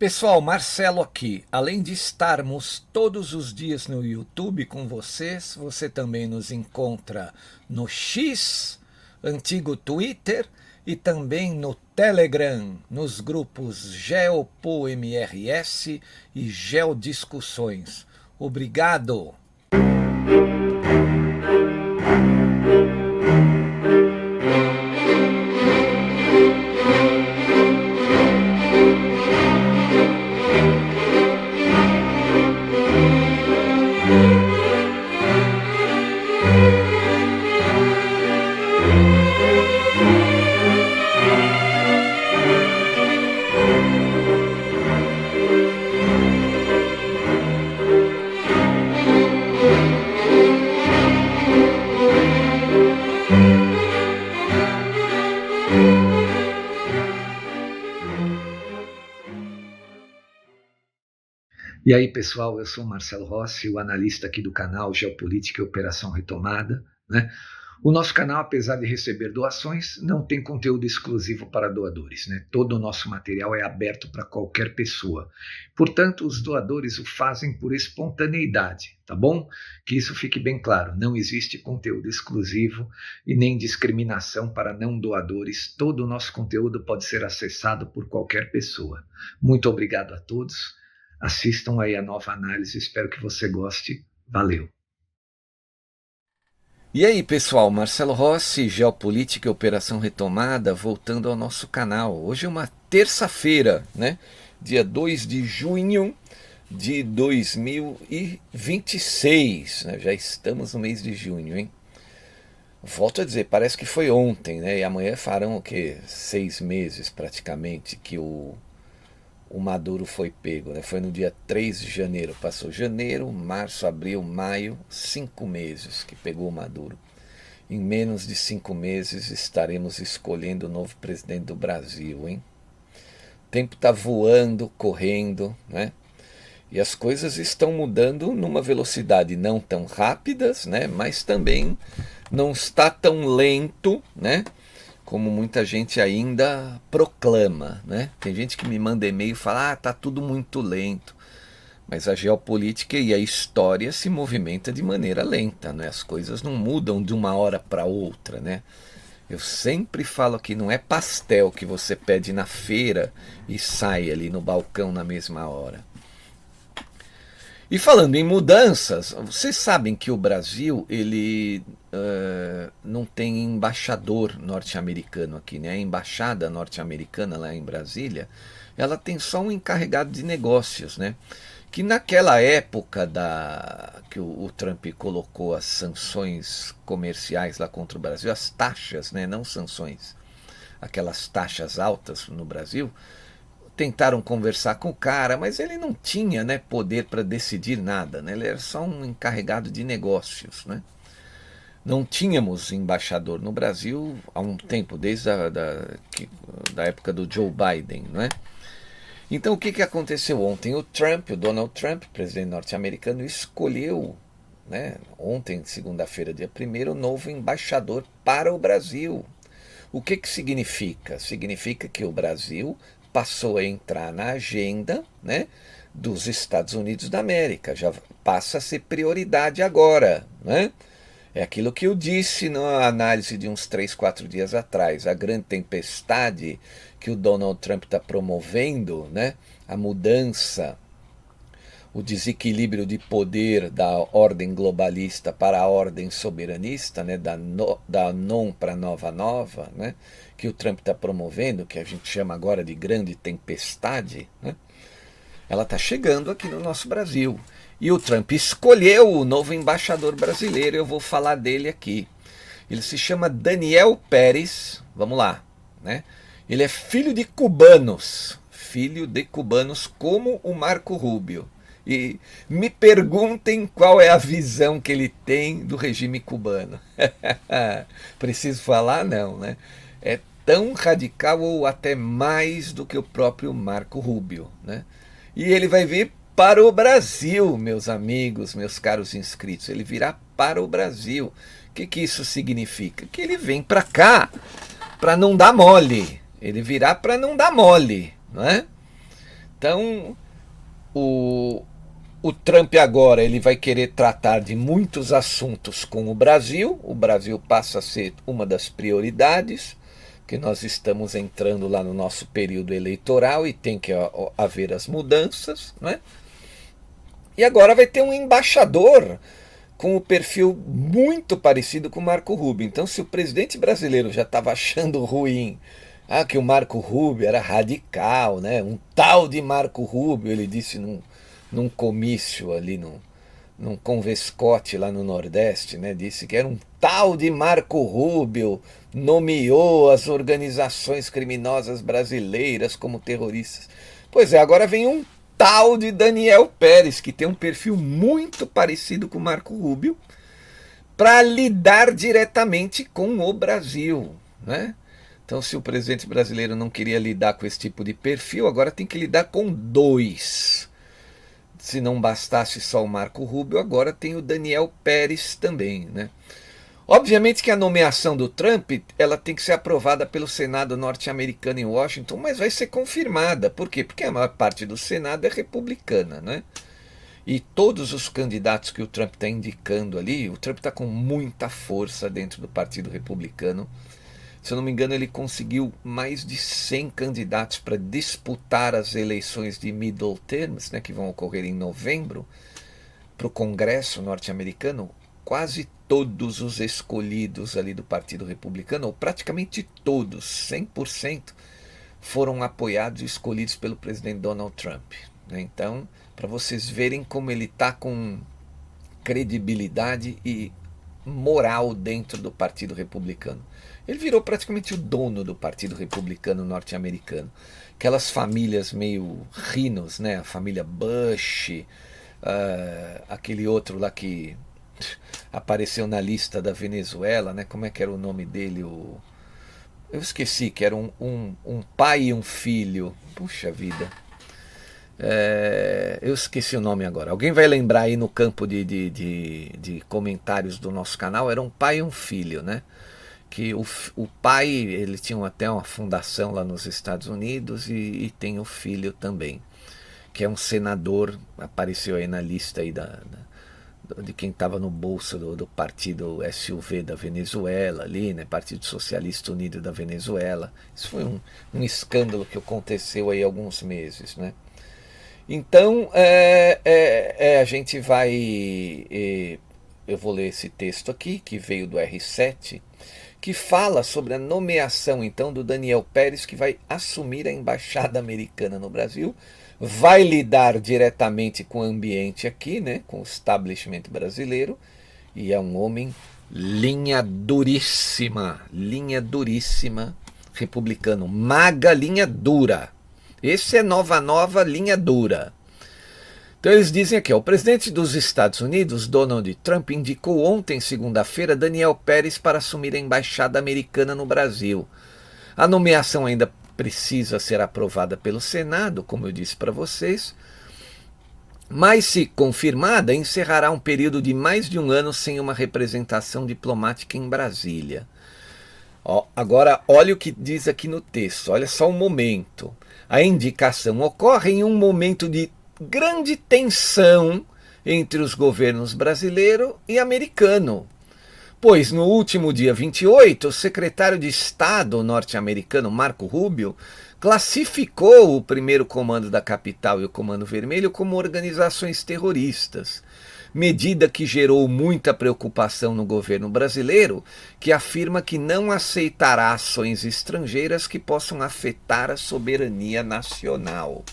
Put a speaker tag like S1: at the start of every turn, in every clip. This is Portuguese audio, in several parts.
S1: Pessoal, Marcelo aqui. Além de estarmos todos os dias no YouTube com vocês, você também nos encontra no X, antigo Twitter, e também no Telegram, nos grupos GeopoMRS e Geodiscussões. Obrigado!
S2: E aí, pessoal, eu sou o Marcelo Rossi, o analista aqui do canal Geopolítica e Operação Retomada, né? O nosso canal, apesar de receber doações, não tem conteúdo exclusivo para doadores, né? Todo o nosso material é aberto para qualquer pessoa. Portanto, os doadores o fazem por espontaneidade, tá bom? Que isso fique bem claro, não existe conteúdo exclusivo e nem discriminação para não doadores. Todo o nosso conteúdo pode ser acessado por qualquer pessoa. Muito obrigado a todos. Assistam aí a nova análise, espero que você goste. Valeu!
S1: E aí, pessoal, Marcelo Rossi, Geopolítica e Operação Retomada, voltando ao nosso canal. Hoje é uma terça-feira, né? Dia 2 de junho de 2026, né? Já estamos no mês de junho, hein? Volto a dizer, parece que foi ontem, né? E amanhã farão o quê? 6 meses praticamente que o Maduro foi pego, né? Foi no dia 3 de janeiro, passou janeiro, março, abril, maio, 5 meses que pegou o Maduro. Em menos de 5 meses estaremos escolhendo o novo presidente do Brasil, hein? O tempo está voando, correndo, né? E as coisas estão mudando numa velocidade não tão rápidas, né? Mas também não está tão lento, né? Como muita gente ainda proclama, né? Tem gente que me manda e-mail e fala, tá tudo muito lento. Mas a geopolítica e a história se movimenta de maneira lenta, né? As coisas não mudam de uma hora para outra, né? Eu sempre falo que não é pastel que você pede na feira e sai ali no balcão na mesma hora. E falando em mudanças, vocês sabem que o Brasil ele não tem embaixador norte-americano aqui, né? A embaixada norte-americana lá em Brasília, ela tem só um encarregado de negócios, né? Que naquela época que o Trump colocou as sanções comerciais lá contra o Brasil, as taxas, né? Não sanções, aquelas taxas altas no Brasil, tentaram conversar com o cara, mas ele não tinha, né, poder para decidir nada, né? Ele era só um encarregado de negócios, né? Não tínhamos embaixador no Brasil há um tempo, desde da época do Joe Biden, né? Então o que aconteceu ontem? O Donald Trump, presidente norte-americano, escolheu, né, ontem, segunda-feira, dia 1º, o novo embaixador para o Brasil. O que significa? Significa que o Brasil passou a entrar na agenda, né, dos Estados Unidos da América, já passa a ser prioridade agora, né? É aquilo que eu disse na análise de uns 3, 4 dias atrás, a grande tempestade que o Donald Trump está promovendo, né, a mudança, o desequilíbrio de poder da ordem globalista para a ordem soberanista, né, da non para nova, né, que o Trump está promovendo, que a gente chama agora de grande tempestade, né, ela está chegando aqui no nosso Brasil. E o Trump escolheu o novo embaixador brasileiro, eu vou falar dele aqui. Ele se chama Daniel Pérez, vamos lá, né? Ele é filho de cubanos como o Marco Rubio. E me perguntem qual é a visão que ele tem do regime cubano. Preciso falar? Não, né? É tão radical ou até mais do que o próprio Marco Rubio, né? E ele vai vir para o Brasil, meus amigos, meus caros inscritos. Ele virá para o Brasil. O que isso significa? Que ele vem para cá para não dar mole. Ele virá para não dar mole, não é? Então, o, o Trump agora ele vai querer tratar de muitos assuntos com o Brasil passa a ser uma das prioridades, que nós estamos entrando lá no nosso período eleitoral e tem que haver as mudanças, né? E agora vai ter um embaixador com o perfil muito parecido com o Marco Rubio. Então, se o presidente brasileiro já estava achando ruim que o Marco Rubio era radical, né? Um tal de Marco Rubio, ele disse num comício ali, num convescote lá no Nordeste, né? Disse que era um tal de Marco Rubio, nomeou as organizações criminosas brasileiras como terroristas. Pois é, agora vem um tal de Daniel Pérez, que tem um perfil muito parecido com o Marco Rubio, para lidar diretamente com o Brasil, né? Então, se o presidente brasileiro não queria lidar com esse tipo de perfil, agora tem que lidar com dois. Se não bastasse só o Marco Rubio, agora tem o Daniel Pérez também, né? Obviamente que a nomeação do Trump ela tem que ser aprovada pelo Senado norte-americano em Washington, mas vai ser confirmada. Por quê? Porque a maior parte do Senado é republicana, né? E todos os candidatos que o Trump está indicando ali, o Trump está com muita força dentro do Partido Republicano. Se eu não me engano, ele conseguiu mais de 100 candidatos para disputar as eleições de middle terms, né, que vão ocorrer em novembro, para o Congresso norte-americano. Quase todos os escolhidos ali do Partido Republicano, ou praticamente todos, 100%, foram apoiados e escolhidos pelo presidente Donald Trump, né? Então, para vocês verem como ele está com credibilidade e moral dentro do Partido Republicano. Ele virou praticamente o dono do Partido Republicano norte-americano. Aquelas famílias meio rhinos, né? A família Bush, aquele outro lá que apareceu na lista da Venezuela, né? Como é que era o nome dele? Eu esqueci, que era um pai e um filho. Puxa vida. Eu esqueci o nome agora. Alguém vai lembrar aí no campo de comentários do nosso canal? Era um pai e um filho, né? Que o pai, ele tinha até uma fundação lá nos Estados Unidos e tem o filho também, que é um senador, apareceu aí na lista aí de quem estava no bolso do partido SUV da Venezuela ali, né? Partido Socialista Unido da Venezuela. Isso foi um escândalo que aconteceu aí há alguns meses, né? Então, a gente vai... eu vou ler esse texto aqui, que veio do R7, que fala sobre a nomeação, então, do Daniel Pérez, que vai assumir a Embaixada Americana no Brasil, vai lidar diretamente com o ambiente aqui, né, com o establishment brasileiro, e é um homem linha duríssima, republicano, maga, linha dura. Esse é nova, linha dura. Então eles dizem aqui, o presidente dos Estados Unidos, Donald Trump, indicou ontem, segunda-feira, Daniel Pérez para assumir a embaixada americana no Brasil. A nomeação ainda precisa ser aprovada pelo Senado, como eu disse para vocês, mas se confirmada, encerrará um período de mais de um ano sem uma representação diplomática em Brasília. Agora, olha o que diz aqui no texto, olha só o momento. A indicação ocorre em um momento de grande tensão entre os governos brasileiro e americano, pois no último dia 28, o secretário de Estado norte-americano Marco Rubio classificou o primeiro comando da capital e o Comando Vermelho como organizações terroristas, medida que gerou muita preocupação no governo brasileiro, que afirma que não aceitará ações estrangeiras que possam afetar a soberania nacional.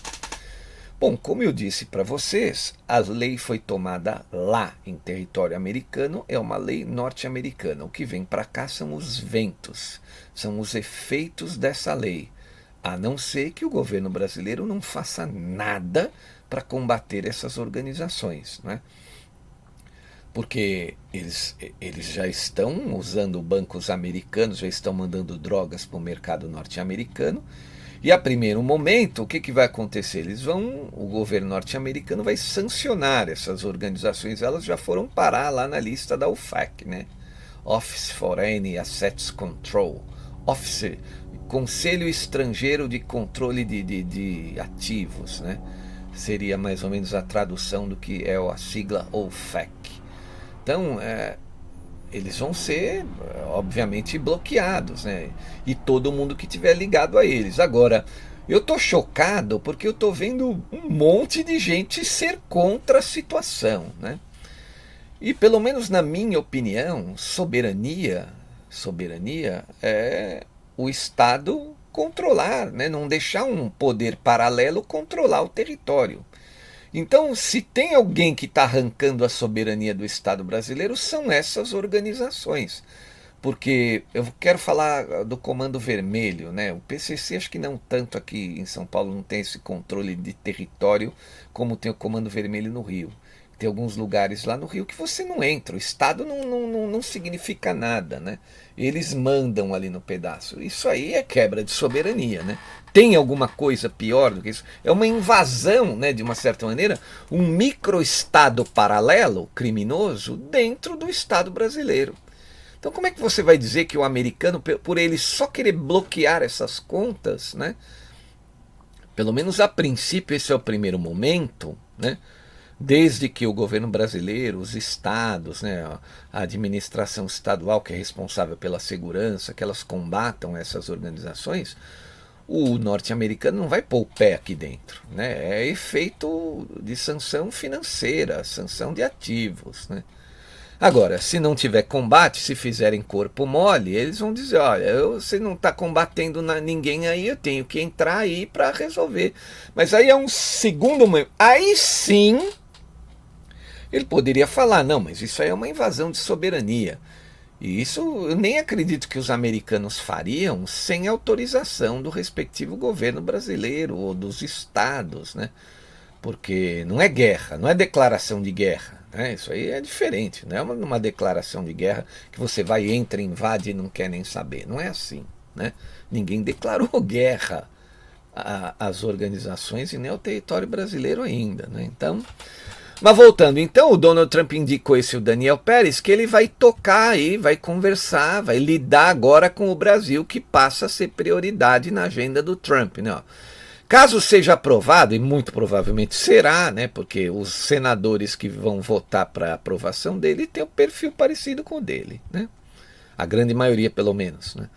S1: Bom, como eu disse para vocês, a lei foi tomada lá em território americano, é uma lei norte-americana. O que vem para cá são os ventos, são os efeitos dessa lei, a não ser que o governo brasileiro não faça nada para combater essas organizações, né? Porque eles já estão usando bancos americanos, já estão mandando drogas para o mercado norte-americano. E a primeiro momento, o que vai acontecer? O governo norte-americano vai sancionar essas organizações, elas já foram parar lá na lista da OFAC, né? Office for Foreign Assets Control, Office Conselho Estrangeiro de Controle de Ativos, né? Seria mais ou menos a tradução do que é a sigla OFAC. Então, eles vão ser, obviamente, bloqueados, né? E todo mundo que tiver ligado a eles. Agora, eu tô chocado porque eu tô vendo um monte de gente ser contra a situação, né? E pelo menos na minha opinião, soberania é o Estado controlar, né? Não deixar um poder paralelo controlar o território. Então, se tem alguém que está arrancando a soberania do Estado brasileiro, são essas organizações. Porque eu quero falar do Comando Vermelho, né? O PCC acho que não tanto aqui em São Paulo, não tem esse controle de território como tem o Comando Vermelho no Rio. Tem alguns lugares lá no Rio que você não entra, o Estado não significa nada, né? Eles mandam ali no pedaço. Isso aí é quebra de soberania, né? Tem alguma coisa pior do que isso? É uma invasão, né, de uma certa maneira, um microestado paralelo, criminoso, dentro do Estado brasileiro. Então como é que você vai dizer que o americano, por ele só querer bloquear essas contas, né? Pelo menos a princípio esse é o primeiro momento, né? Desde que o governo brasileiro, os estados, né, a administração estadual que é responsável pela segurança, que elas combatam essas organizações, o norte-americano não vai pôr o pé aqui dentro, né? É efeito de sanção financeira, sanção de ativos, né? Agora, se não tiver combate, se fizerem corpo mole, eles vão dizer, olha, você não está combatendo ninguém aí, eu tenho que entrar aí para resolver. Mas aí é um segundo momento. Aí sim, ele poderia falar, não, mas isso aí é uma invasão de soberania. E isso eu nem acredito que os americanos fariam sem autorização do respectivo governo brasileiro ou dos estados, né? Porque não é guerra, não é declaração de guerra, né? Isso aí é diferente, não é uma declaração de guerra que você vai, entra, invade e não quer nem saber. Não é assim, né? Ninguém declarou guerra às organizações e nem ao território brasileiro ainda, né? Então, mas voltando, então o Donald Trump indicou esse o Daniel Pérez, que ele vai tocar aí, vai conversar, vai lidar agora com o Brasil, que passa a ser prioridade na agenda do Trump, né? Ó. Caso seja aprovado, e muito provavelmente será, né, porque os senadores que vão votar para a aprovação dele têm um perfil parecido com o dele, né? A grande maioria, pelo menos, né?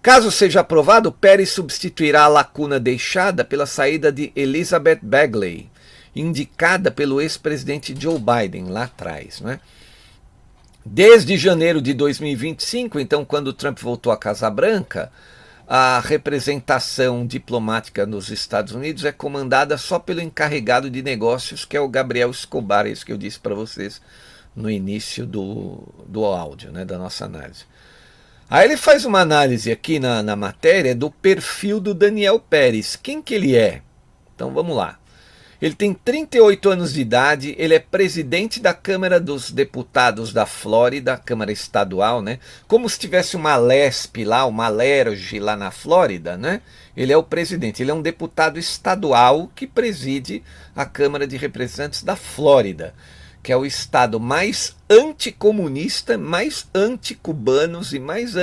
S1: Caso seja aprovado, Pérez substituirá a lacuna deixada pela saída de Elizabeth Bagley, indicada pelo ex-presidente Joe Biden lá atrás, né? Desde janeiro de 2025, então, quando Trump voltou à Casa Branca, a representação diplomática nos Estados Unidos é comandada só pelo encarregado de negócios, que é o Gabriel Escobar, isso que eu disse para vocês no início do áudio, né, da nossa análise. Aí ele faz uma análise aqui na matéria do perfil do Daniel Pérez. Quem que ele é? Então vamos lá. Ele tem 38 anos de idade, ele é presidente da Câmara dos Deputados da Flórida, Câmara Estadual, né? Como se tivesse uma LESP lá, uma LERJ lá na Flórida, né? Ele é o presidente, ele é um deputado estadual que preside a Câmara de Representantes da Flórida, que é o estado mais anticomunista, mais anticubanos e mais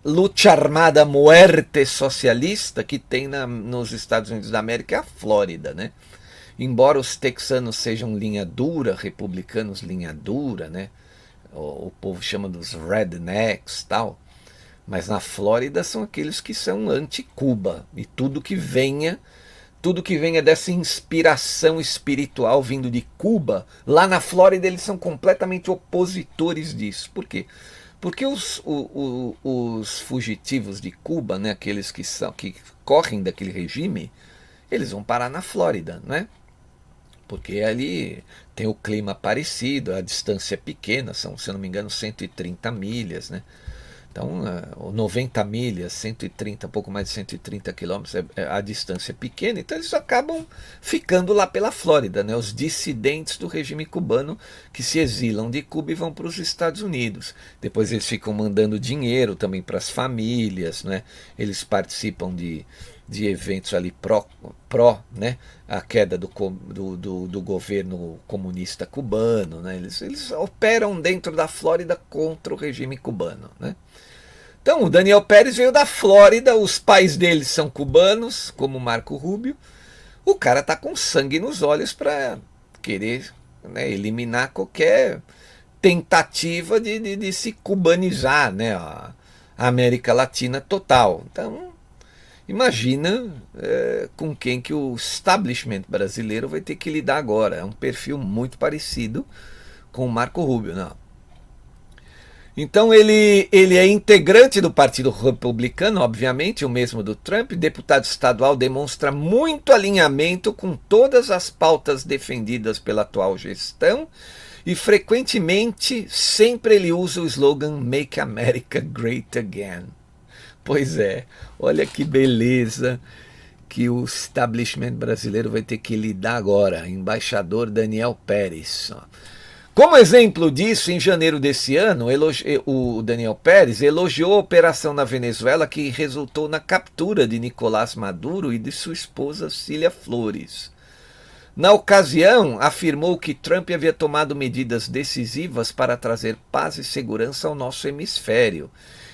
S1: luta armada muerte socialista que tem nos Estados Unidos da América, é a Flórida, né? Embora os texanos sejam linha dura, republicanos linha dura, né? O povo chama dos rednecks, tal, mas na Flórida são aqueles que são anti-Cuba, e tudo que venha dessa inspiração espiritual vindo de Cuba, lá na Flórida eles são completamente opositores disso. Por quê? Porque os fugitivos de Cuba, né, aqueles que correm daquele regime, eles vão parar na Flórida, né? Porque ali tem o clima parecido, a distância é pequena, são, se eu não me engano, 130 milhas, né? Então, 90 milhas, 130, pouco mais de 130 quilômetros, a distância é pequena, então eles acabam ficando lá pela Flórida, né? Os dissidentes do regime cubano que se exilam de Cuba e vão para os Estados Unidos. Depois eles ficam mandando dinheiro também para as famílias, né? Eles participam de eventos ali pró, né? A queda do governo comunista cubano, né? Eles operam dentro da Flórida contra o regime cubano, né? Então, o Daniel Pérez veio da Flórida, os pais dele são cubanos, como Marco Rubio. O cara tá com sangue nos olhos para querer, né, eliminar qualquer tentativa de se cubanizar, né, a América Latina total. Então, imagina com quem que o establishment brasileiro vai ter que lidar agora. É um perfil muito parecido com o Marco Rubio, não? Então ele é integrante do Partido Republicano, obviamente, o mesmo do Trump. Deputado estadual, demonstra muito alinhamento com todas as pautas defendidas pela atual gestão e frequentemente sempre ele usa o slogan Make America Great Again. Pois é, olha que beleza que o establishment brasileiro vai ter que lidar agora. Embaixador Daniel Pérez. Como exemplo disso, em janeiro desse ano, o Daniel Pérez elogiou a operação na Venezuela que resultou na captura de Nicolás Maduro e de sua esposa Cília Flores. Na ocasião, afirmou que Trump havia tomado medidas decisivas para trazer paz e segurança ao nosso hemisfério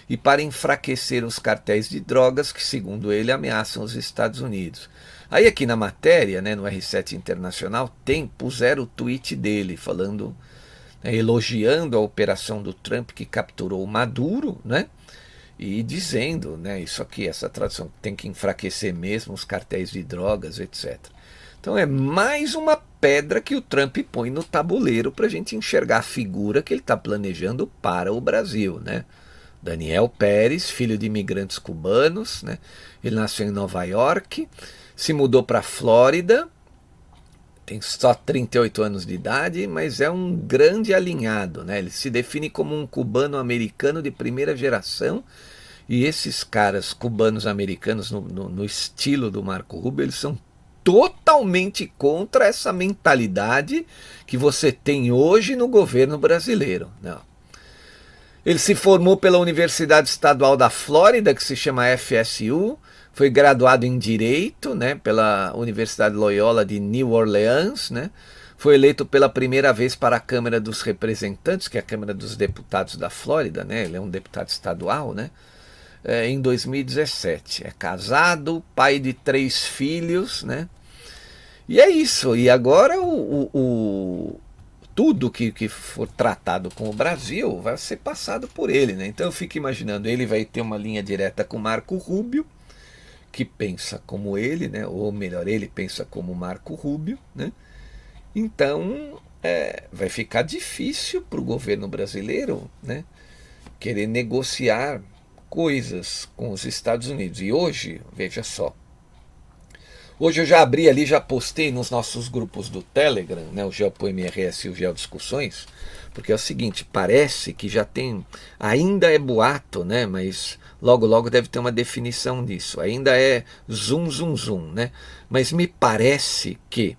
S1: e para enfraquecer os cartéis de drogas que, segundo ele, ameaçam os Estados Unidos. Aí aqui na matéria, né, no R7 Internacional, puseram o tweet dele falando, elogiando a operação do Trump que capturou o Maduro, né? E dizendo, né, isso aqui, essa tradução, tem que enfraquecer mesmo os cartéis de drogas, etc. Então é mais uma pedra que o Trump põe no tabuleiro para a gente enxergar a figura que ele está planejando para o Brasil, né? Daniel Pérez, filho de imigrantes cubanos, né? Ele nasceu em Nova York, se mudou para a Flórida, tem só 38 anos de idade, mas é um grande alinhado, né? Ele se define como um cubano-americano de primeira geração, e esses caras cubanos-americanos, no estilo do Marco Rubio, eles são totalmente contra essa mentalidade que você tem hoje no governo brasileiro. Não. Ele se formou pela Universidade Estadual da Flórida, que se chama FSU, foi graduado em Direito, né, pela Universidade Loyola de New Orleans, né, foi eleito pela primeira vez para a Câmara dos Representantes, que é a Câmara dos Deputados da Flórida, né, ele é um deputado estadual, né, em 2017. É casado, pai de 3 filhos, né, e é isso. E agora tudo que for tratado com o Brasil vai ser passado por ele, né? Então eu fico imaginando, ele vai ter uma linha direta com Marco Rubio, que pensa como ele, né? Ou melhor, ele pensa como Marco Rubio, né? Então vai ficar difícil para o governo brasileiro, né, querer negociar coisas com os Estados Unidos. E hoje, veja só, hoje eu já abri ali, já postei nos nossos grupos do Telegram, né, o GeoPoMRS e o Geodiscussões, porque é o seguinte, parece que já tem, ainda é boato, né, mas logo logo deve ter uma definição disso, ainda é zum, né, mas me parece que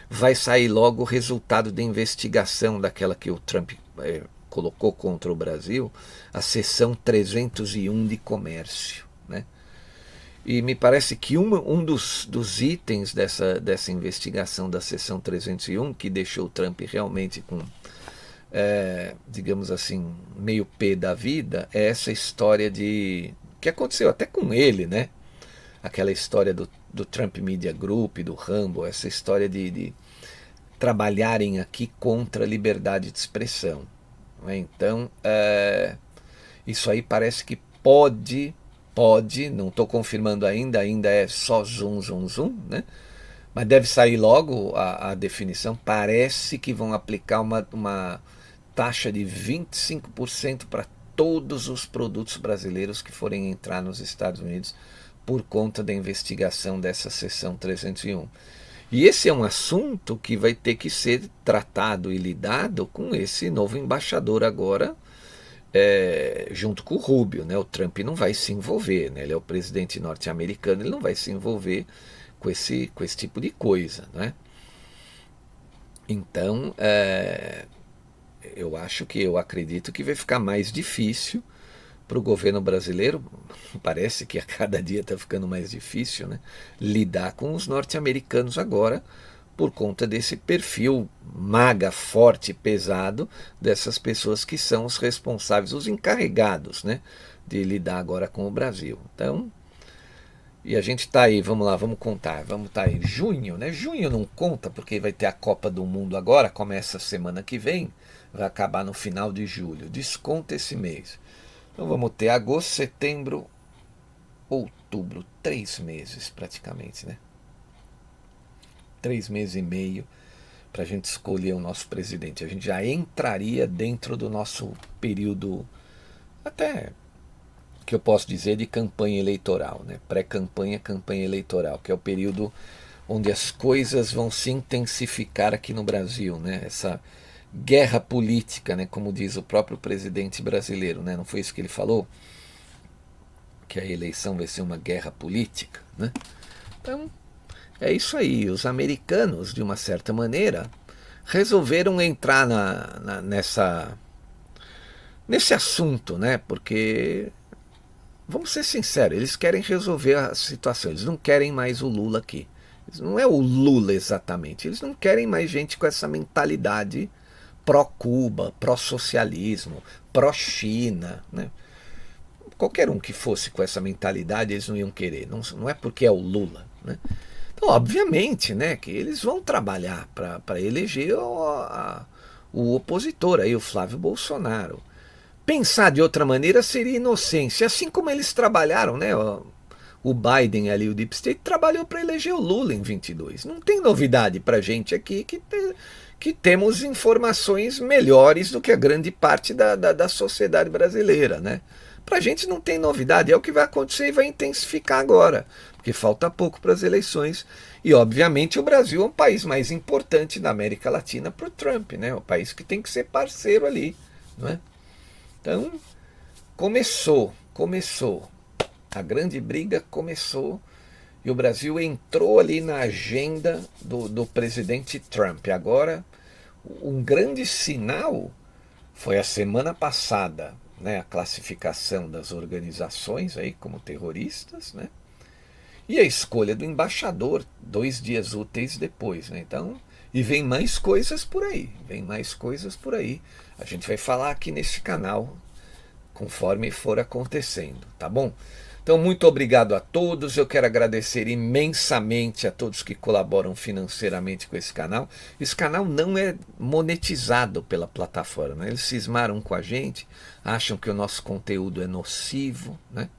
S1: vai sair logo o resultado da investigação daquela que o Trump colocou contra o Brasil, a seção 301 de comércio, né. E me parece que um dos itens dessa investigação da seção 301, que deixou o Trump realmente com, digamos assim, meio pé da vida, é essa história que aconteceu até com ele, né? Aquela história do Trump Media Group, do Rambo, essa história de trabalharem aqui contra a liberdade de expressão, né? Então, isso aí parece que pode, não estou confirmando ainda é só zum, né? Mas deve sair logo a definição. Parece que vão aplicar uma taxa de 25% para todos os produtos brasileiros que forem entrar nos Estados Unidos por conta da investigação dessa seção 301. E esse é um assunto que vai ter que ser tratado e lidado com esse novo embaixador agora, junto com o Rubio, né? O Trump não vai se envolver, né? Ele é o presidente norte-americano, ele não vai se envolver com esse tipo de coisa, né? Então, eu acredito que vai ficar mais difícil para o governo brasileiro, parece que a cada dia está ficando mais difícil, né? Lidar com os norte-americanos agora, por conta desse perfil maga, forte, pesado dessas pessoas que são os responsáveis, os encarregados, né, de lidar agora com o Brasil. Então, e a gente está aí, vamos lá, vamos contar, vamos estar aí, junho, né? Junho não conta porque vai ter a Copa do Mundo agora, começa semana que vem, vai acabar no final de julho, desconta esse mês. Então vamos ter agosto, setembro, outubro, 3 meses praticamente, né? 3 meses e meio para a gente escolher o nosso presidente. A gente já entraria dentro do nosso período, até que eu posso dizer, de campanha eleitoral, né? Pré-campanha, campanha eleitoral, que é o período onde as coisas vão se intensificar aqui no Brasil, né? Essa guerra política, né? Como diz o próprio presidente brasileiro, né? Não foi isso que ele falou? Que a eleição vai ser uma guerra política, né? Então, é isso aí. Os americanos, de uma certa maneira, resolveram entrar nesse assunto, né? Porque, vamos ser sinceros, eles querem resolver a situação. Eles não querem mais o Lula aqui. Não é o Lula exatamente. Eles não querem mais gente com essa mentalidade pró-Cuba, pró-socialismo, pró-China, né? Qualquer um que fosse com essa mentalidade, eles não iam querer. Não é porque é o Lula, né? Então, obviamente, né, que eles vão trabalhar para eleger o opositor, aí, o Flávio Bolsonaro. Pensar de outra maneira seria inocência, assim como eles trabalharam, né? O Biden ali, o Deep State, trabalhou para eleger o Lula em 22. Não tem novidade para a gente aqui que temos informações melhores do que a grande parte da sociedade brasileira, né? Para a gente não tem novidade, é o que vai acontecer e vai intensificar agora, porque falta pouco para as eleições. E, obviamente, o Brasil é um país mais importante da América Latina para o Trump, né? O país que tem que ser parceiro ali, não é? Então, começou. A grande briga começou e o Brasil entrou ali na agenda do presidente Trump. Agora, um grande sinal foi a semana passada, né, a classificação das organizações aí como terroristas, né, e a escolha do embaixador 2 dias úteis depois, né? Então, e vem mais coisas por aí, A gente vai falar aqui nesse canal conforme for acontecendo, tá bom? Então, muito obrigado a todos. Eu quero agradecer imensamente a todos que colaboram financeiramente com esse canal. Esse canal não é monetizado pela plataforma, né? Eles cismaram com a gente, acham que o nosso conteúdo é nocivo, né?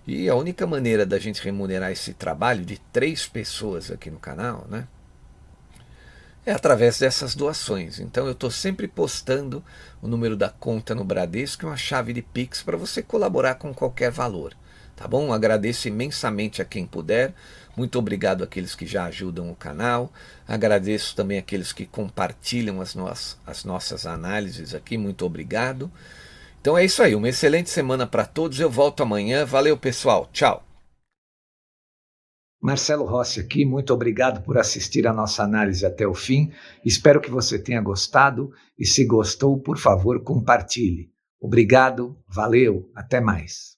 S1: E a única maneira da gente remunerar esse trabalho de 3 pessoas aqui no canal, né, é através dessas doações. Então eu estou sempre postando o número da conta no Bradesco e uma chave de Pix para você colaborar com qualquer valor. Tá bom? Agradeço imensamente a quem puder. Muito obrigado àqueles que já ajudam o canal. Agradeço também àqueles que compartilham as nossas análises aqui. Muito obrigado. Então é isso aí. Uma excelente semana para todos. Eu volto amanhã. Valeu, pessoal. Tchau.
S2: Marcelo Rossi aqui, muito obrigado por assistir a nossa análise até o fim. Espero que você tenha gostado e se gostou, por favor, compartilhe. Obrigado, valeu, até mais.